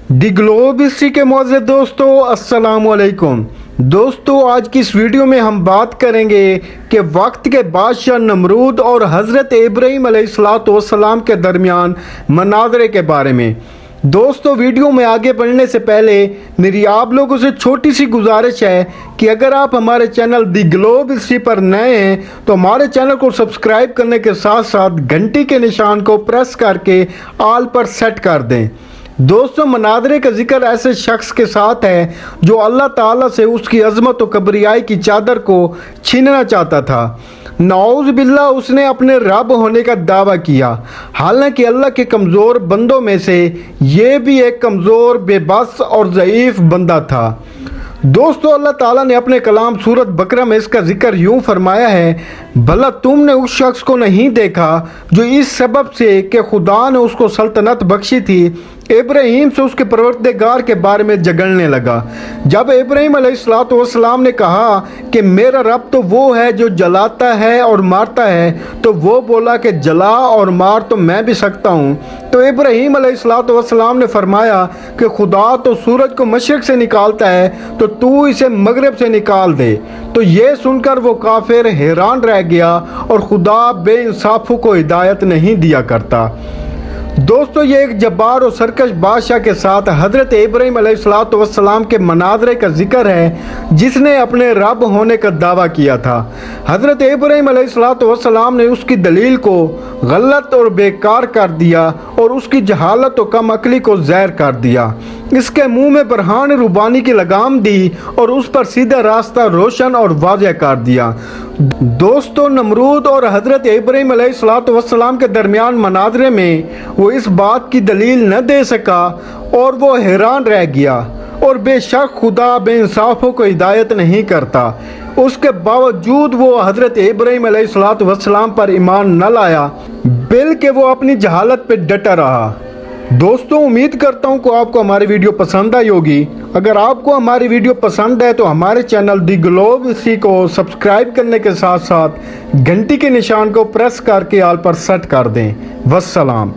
The globe history के मौजूद दोस्तों, अस्सलाम वालेकुम। दोस्तों, आज की इस वीडियो में हम बात करेंगे कि वक्त के बादशाह नमरूद और हज़रत इब्राहीम अलैहिस्सलाम के दरमियान मनाज़रे के बारे में। दोस्तों, वीडियो में आगे बढ़ने से पहले मेरी आप लोगों से छोटी सी गुजारिश है कि अगर आप हमारे चैनल दी ग्लोब हिस्ट्री पर नए हैं तो हमारे चैनल को सब्सक्राइब करने के साथ साथ घंटी के निशान को प्रेस करके ऑल पर सेट कर दें। दोस्तों, मनाज़रे का जिक्र ऐसे शख्स के साथ है जो अल्लाह ताला से उसकी अज़मत और कब्रियाई की चादर को छीनना चाहता था। नाऊज़ बिल्लाह, उसने अपने रब होने का दावा किया, हालांकि अल्लाह के कमज़ोर बंदों में से ये भी एक कमज़ोर, बेबस और ज़ईफ़ बंदा था। दोस्तों, अल्लाह ताला ने अपने कलाम सूरत बकरा में इसका जिक्र यूँ फरमाया है, भला तुमने उस शख्स को नहीं देखा जो इस सबब से कि खुदा ने उसको सल्तनत बख्शी थी, इब्राहीम से उसके परवरदिगार के बारे में झगड़ने लगा। जब इब्राहीम अलैहिस्सलाम ने कहा कि मेरा रब तो वो है जो जलाता है और मारता है, तो वो बोला कि जला और मार तो मैं भी सकता हूँ। तो इब्राहीम अलैहिस्सलाम ने फरमाया कि खुदा तो सूरज को मशरिक से निकालता है, तो तू इसे मगरिब से निकाल दे। तो ये सुनकर वो काफिर हैरान रह गया और खुदा बेइंसाफों को हिदायत नहीं दिया करता। दोस्तों, ये एक जब्बार और सरकश बादशाह के साथ हज़रत इब्राहीम अलैहिस्सलाम के मनाज़रे का जिक्र है जिसने अपने रब होने का दावा किया था। हज़रत इब्राहीम अलैहिस्सलाम ने उसकी दलील को गलत और बेकार कर दिया और उसकी जहालत और कम अकली को ज़हर कर दिया। इसके मुंह में बरहान रुबानी की लगाम दी और उस पर सीधा रास्ता रोशन और वाज़ह कर दिया। दोस्तों, नमरूद और हज़रत इब्राहीम अलैहिस्सलाम के दरमियान मनाज़रे में वो इस बात की दलील न दे सका और वो हैरान रह गया, और बेशक खुदा बेइंसाफों को हिदायत नहीं करता। उसके बावजूद वो हज़रत इब्राहीम अलैहिस्सलाम पर ईमान न लाया, बल्कि वो अपनी जहालत पर डटा रहा। दोस्तों, उम्मीद करता हूँ कि आपको हमारी वीडियो पसंद आई होगी। अगर आपको हमारी वीडियो पसंद है तो हमारे चैनल दी ग्लोब हिस्ट्री को सब्सक्राइब करने के साथ साथ घंटी के निशान को प्रेस करके ऑल पर सेट कर दें। वस्सलाम।